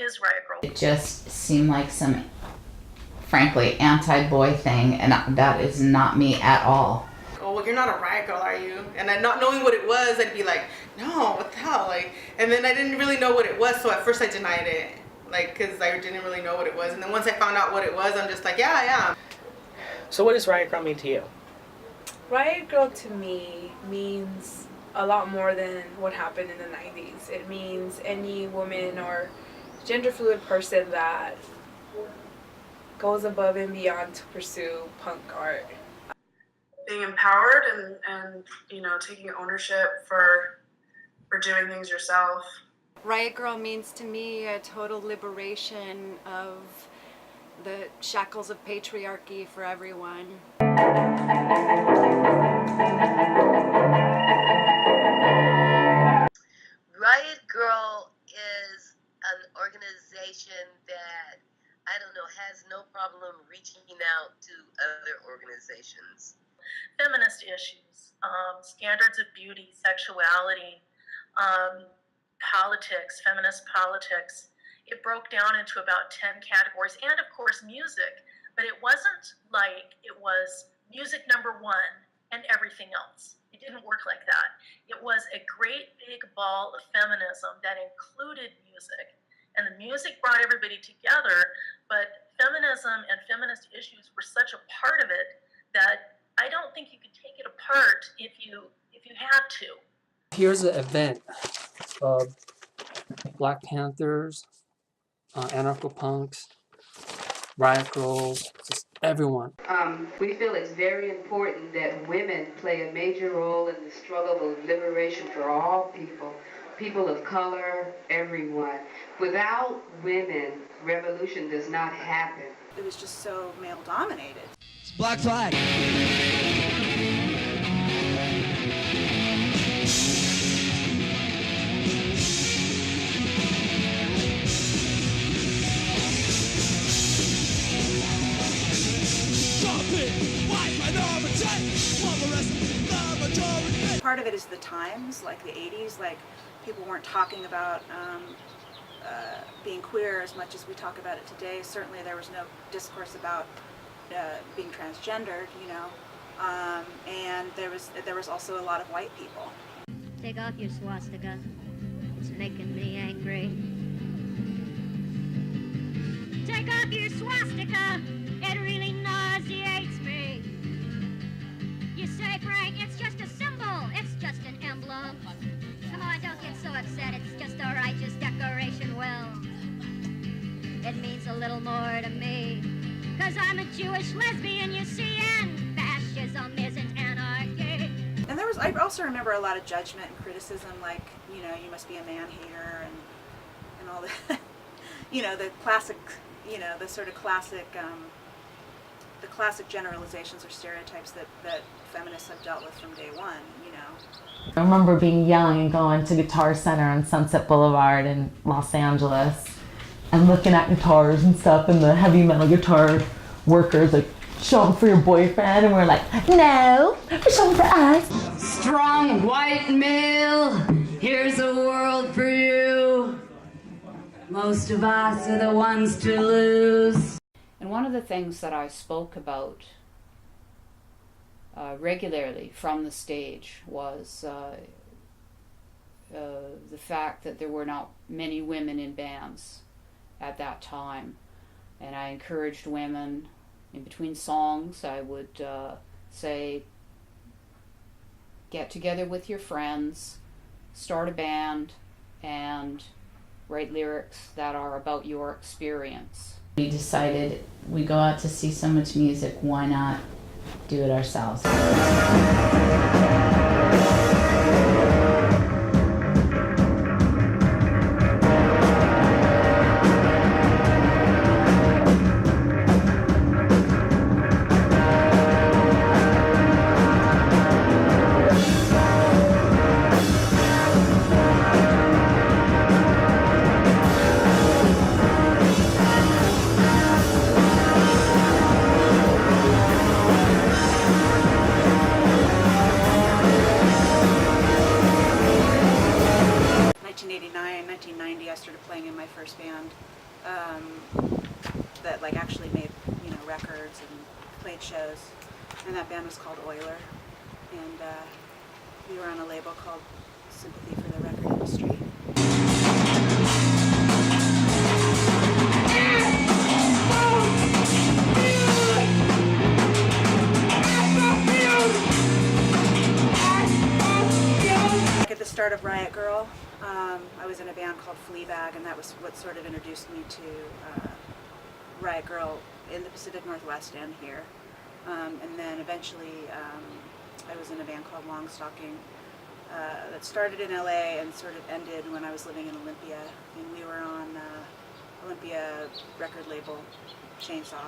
is Riot Grrrl? It just seemed like some, frankly, anti-boy thing, and that is not me at all. Oh, well, you're not a Riot Grrrl, are you? And then not knowing what it was, I'd be like, no, what the hell? Like, and then I didn't really know what it was, so at first I denied it, like, because I didn't really know what it was. And then once I found out what it was, I'm just like, yeah, I am. So what does Riot Grrrl mean to you? Riot Grrrl to me means a lot more than what happened in the 90s. It means any woman or gender fluid person that goes above and beyond to pursue punk art. Being empowered and you know, taking ownership for doing things yourself. Riot Grrrl means to me a total liberation of the shackles of patriarchy for everyone. Riot Grrrl is an organization that, I don't know, has no problem reaching out to other organizations. Feminist issues, standards of beauty, sexuality, politics, feminist politics. It broke down into about 10 categories, and of course music, but it wasn't like it was music number one and everything else. It didn't work like that. It was a great big ball of feminism that included music, and the music brought everybody together, but feminism and feminist issues were such a part of it that I don't think you could take it apart if you had to. Here's an event of Black Panthers, anarcho-punks, Riot Grrrls, just everyone. We feel it's very important that women play a major role in the struggle of liberation for all people, people of color, everyone. Without women, revolution does not happen. It was just so male-dominated. It's Black Flag. Part of it is the times, like the 80s, like people weren't talking about being queer as much as we talk about it today. Certainly there was no discourse about being transgendered, you know, and there was also a lot of white people. Take off your swastika. It's making me angry. Take off your swastika. It really nauseates me. You say, Frank, it's just a symbol. It's just an emblem. Come on, don't get so upset. It's just a righteous decoration. Well, it means a little more to me. 'Cause I'm a Jewish lesbian, you see, and fascism isn't anarchy. And I also remember a lot of judgment and criticism, like, you know, you must be a man-hater and all that. You know, the classic, you know, the sort of classic, the classic generalizations or stereotypes that feminists have dealt with from day one, you know. I remember being young and going to Guitar Center on Sunset Boulevard in Los Angeles and looking at guitars and stuff, and the heavy metal guitar workers like, show them for your boyfriend, and we're like, no, we're showing for us. Strong white male, here's a world for you. Most of us are the ones to lose. And one of the things that I spoke about regularly from the stage was the fact that there were not many women in bands at that time. And I encouraged women, in between songs, I would say, get together with your friends, start a band, and write lyrics that are about your experience. We decided we go out to see so much music, why not do it ourselves? played shows, and that band was called Oiler, and we were on a label called Sympathy for the Record Industry. At the start of Riot Grrrl, I was in a band called Fleabag, and that was what sort of introduced me to Riot Grrrl in the Pacific Northwest and here. And then eventually I was in a band called Longstocking that started in LA and sort of ended when I was living in Olympia. And we were on Olympia record label, Chainsaw.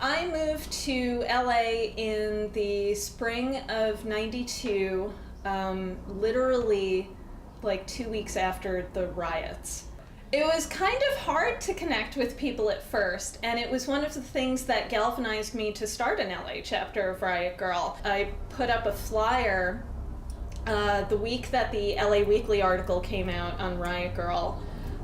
I moved to LA in the spring of '92, literally like 2 weeks after the riots. It was kind of hard to connect with people at first, and it was one of the things that galvanized me to start an LA chapter of Riot Grrrl. I put up a flyer the week that the LA Weekly article came out on Riot Grrrl.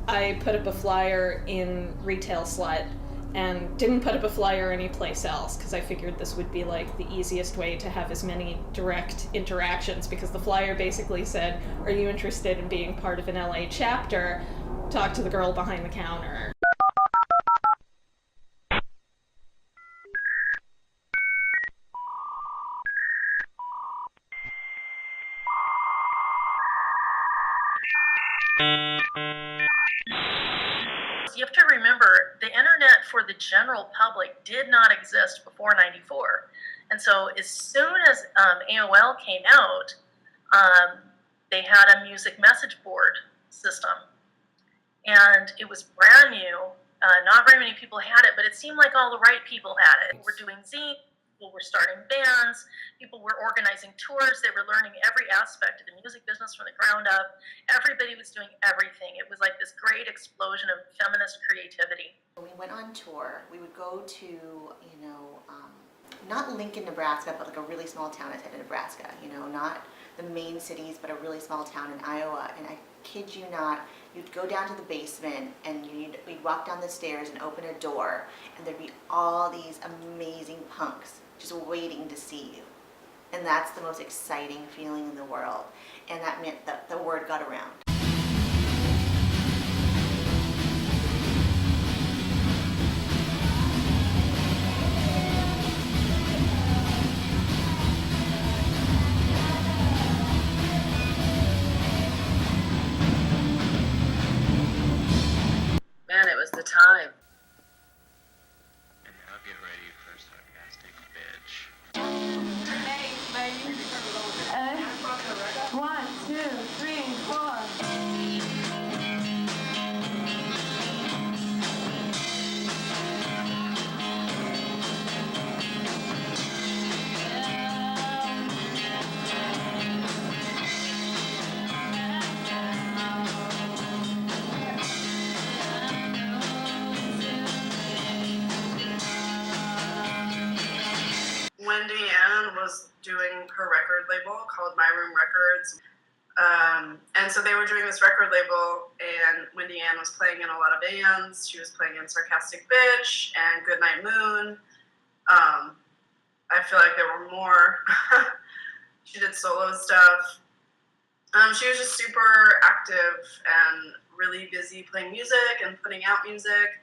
I put up a flyer in Retail Slut and didn't put up a flyer anyplace else because I figured this would be like the easiest way to have as many direct interactions, because the flyer basically said, are you interested in being part of an LA chapter? Talk to the girl behind the counter. You have to remember, the internet for the general public did not exist before '94. And so as soon as AOL came out, they had a music message board system. And it was brand new. Not very many people had it, but it seemed like all the right people had it. People were doing zines, people were starting bands, people were organizing tours, they were learning every aspect of the music business from the ground up. Everybody was doing everything. It was like this great explosion of feminist creativity. When we went on tour, we would go to, not Lincoln, Nebraska, but like a really small town outside of Nebraska, not the main cities, but a really small town in Iowa. And I kid you not, you'd go down to the basement and we'd walk down the stairs and open a door, and there'd be all these amazing punks just waiting to see you. And that's the most exciting feeling in the world. And that meant that the word got around. Man, it was the time. I'll get ready for sarcastic bitch. One, two, three, four. Wendy Ann was doing her record label called My Room Records. And so they were doing this record label, and Wendy Ann was playing in a lot of bands. She was playing in Sarcastic Bitch and Goodnight Moon. I feel like there were more. She did solo stuff. She was just super active and really busy playing music and putting out music,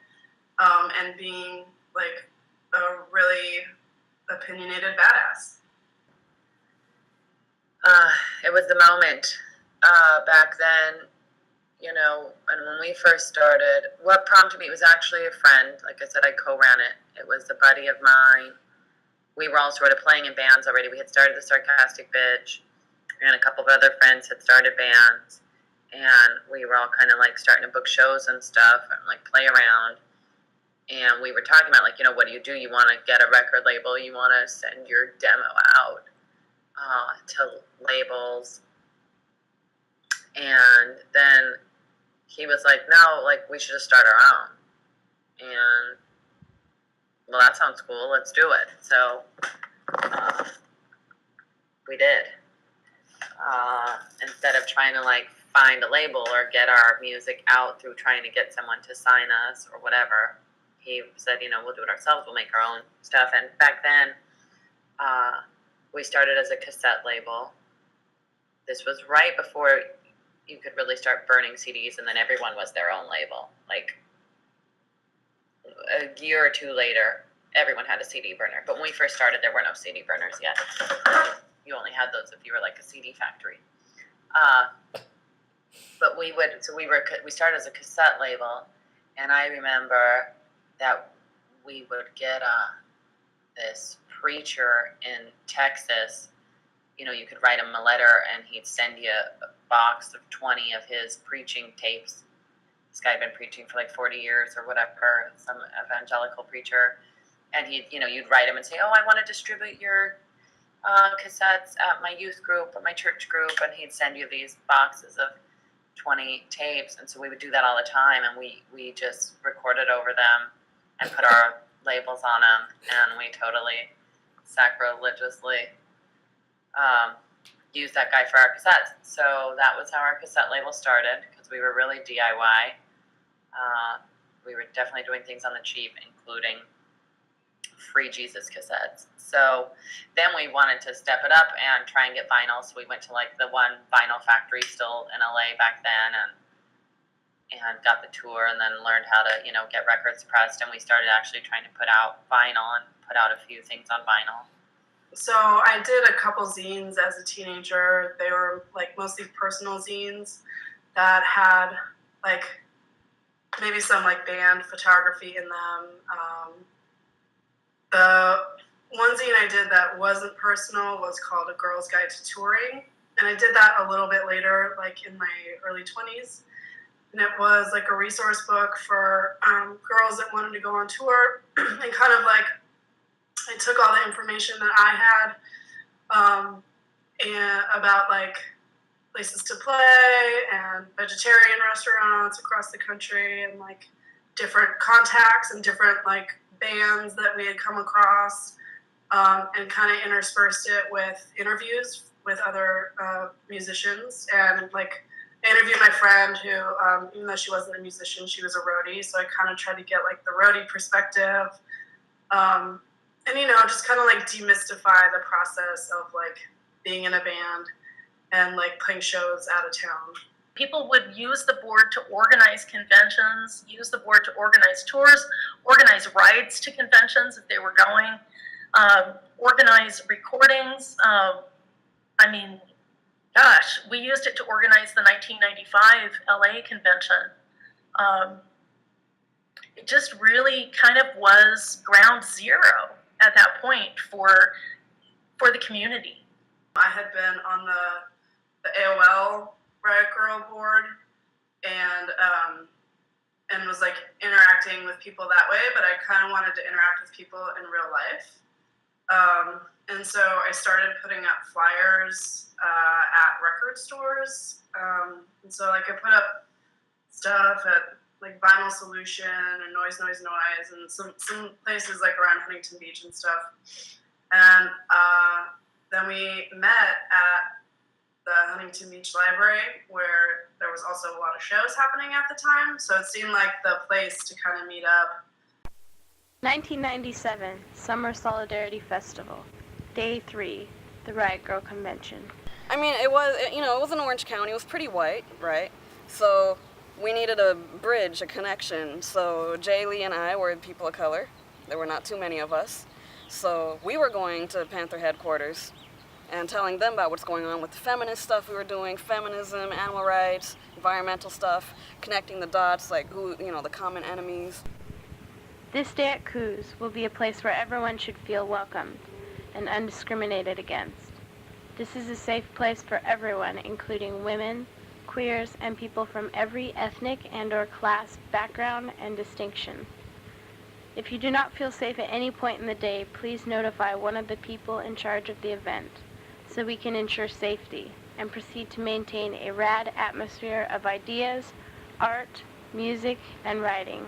and being like a really opinionated badass. It was the moment back then, and when we first started, what prompted me was actually a friend. Like I said, I co-ran it. It was a buddy of mine. We were all sort of playing in bands already. We had started the Sarcastic Bitch, and a couple of other friends had started bands, and we were all kind of like starting to book shows and stuff and like play around. And we were talking about, like, what do? You want to get a record label? You want to send your demo out to labels? And then he was like, no, like, we should just start our own. And, well, that sounds cool. Let's do it. So we did. Instead of trying to, like, find a label or get our music out through trying to get someone to sign us or whatever, he said, you know, we'll do it ourselves. We'll make our own stuff. And back then, we started as a cassette label. This was right before you could really start burning CDs, and then everyone was their own label. Like, a year or two later, everyone had a CD burner. But when we first started, there were no CD burners yet. You only had those if you were like a CD factory. But we started as a cassette label, and I remember that we would get this preacher in Texas. You know, you could write him a letter, and he'd send you a box of 20 of his preaching tapes. This guy had been preaching for like 40 years or whatever, some evangelical preacher. And you'd write him and say, oh, I want to distribute your cassettes at my youth group or my church group. And he'd send you these boxes of 20 tapes. And so we would do that all the time. And we just recorded over them and put our labels on them. And we totally sacrilegiously used that guy for our cassettes. So that was how our cassette label started, because we were really DIY. We were definitely doing things on the cheap, including free Jesus cassettes. So then we wanted to step it up and try and get vinyl. So we went to like the one vinyl factory still in LA back then, and got the tour, and then learned how to, get records pressed. And we started actually trying to put out vinyl and put out a few things on vinyl. So I did a couple zines as a teenager. They were like mostly personal zines that had like maybe some like band photography in them. The one zine I did that wasn't personal was called A Girl's Guide to Touring. And I did that a little bit later, like in my early 20s. And it was like a resource book for girls that wanted to go on tour. And kind of like, I took all the information that I had and about like places to play and vegetarian restaurants across the country, and like different contacts and different like bands that we had come across, and kind of interspersed it with interviews with other musicians. And like I interviewed my friend who, even though she wasn't a musician, she was a roadie, so I kind of tried to get like the roadie perspective. And, just kind of like demystify the process of like being in a band and like playing shows out of town. People would use the board to organize conventions, use the board to organize tours, organize rides to conventions if they were going, organize recordings. We used it to organize the 1995 LA convention. It just really kind of was ground zero at that point for the community. I had been on the AOL Riot Grrrl board and was like interacting with people that way, but I kind of wanted to interact with people in real life. And so I started putting up flyers at record stores. And so like I put up stuff at like Vinyl Solution and Noise, and some places like around Huntington Beach and stuff. And then we met at the Huntington Beach Library, where there was also a lot of shows happening at the time. So it seemed like the place to kind of meet up. 1997 Summer Solidarity Festival, Day 3, the Riot Grrrl Convention. I mean, it was in Orange County. It was pretty white, right? So we needed a bridge, a connection. So Jay Lee and I were people of color. There were not too many of us. So we were going to Panther headquarters and telling them about what's going on with the feminist stuff we were doing, feminism, animal rights, environmental stuff, connecting the dots, like who, the common enemies. This day at Coos will be a place where everyone should feel welcomed and undiscriminated against. This is a safe place for everyone, including women, queers, and people from every ethnic and/or class, background, and distinction. If you do not feel safe at any point in the day, please notify one of the people in charge of the event so we can ensure safety. and proceed to maintain a rad atmosphere of ideas, art, music, and writing.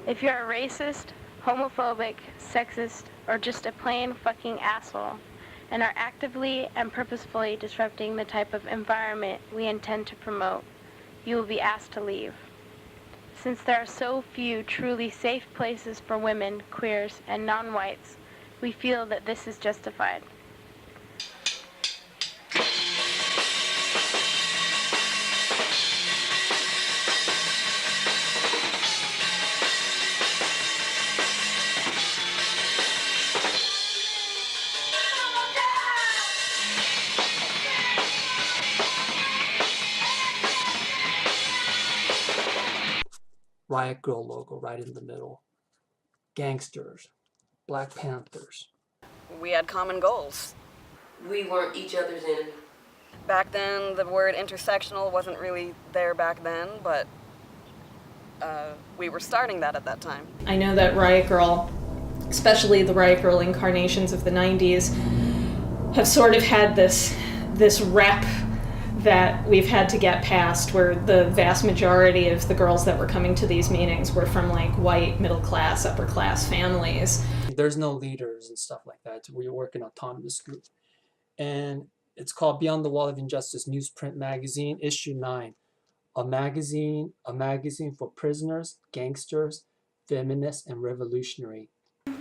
If you're a racist, homophobic, sexist, or just a plain fucking asshole, and are actively and purposefully disrupting the type of environment we intend to promote, you will be asked to leave. Since there are so few truly safe places for women, queers, and non-whites, we feel that this is justified. Riot Grrrl logo right in the middle. Gangsters. Black Panthers. We had common goals. We weren't each other's enemy. Back then, the word intersectional wasn't really there back then, but we were starting that at that time. I know that Riot Grrrl, especially the Riot Grrrl incarnations of the 90s, have sort of had this rep that we've had to get past, where the vast majority of the girls that were coming to these meetings were from like white, middle class, upper class families. There's no leaders and stuff like that. We work in an autonomous group. And it's called Beyond the Wall of Injustice Newsprint Magazine, issue 9. A magazine for prisoners, gangsters, feminists, and revolutionary.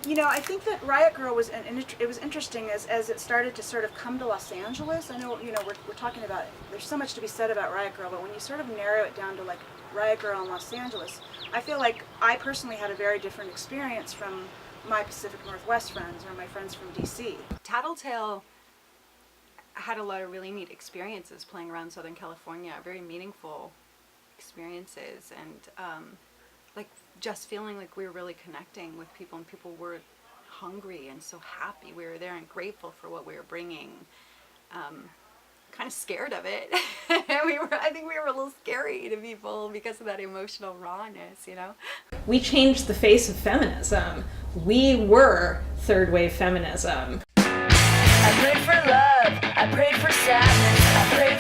You know, I think that Riot Grrrl was it was interesting as it started to sort of come to Los Angeles. I know, you know, we're talking about, there's so much to be said about Riot Grrrl, but when you sort of narrow it down to like Riot Grrrl in Los Angeles, I feel like I personally had a very different experience from my Pacific Northwest friends or my friends from DC. Tattletale had a lot of really neat experiences playing around Southern California, very meaningful experiences, and like just feeling like we were really connecting with people, and people were hungry and so happy we were there and grateful for what we were bringing. Kind of scared of it. I think we were a little scary to people because of that emotional rawness, you know? We changed the face of feminism. We were third wave feminism. I prayed for love, I prayed for sadness, I prayed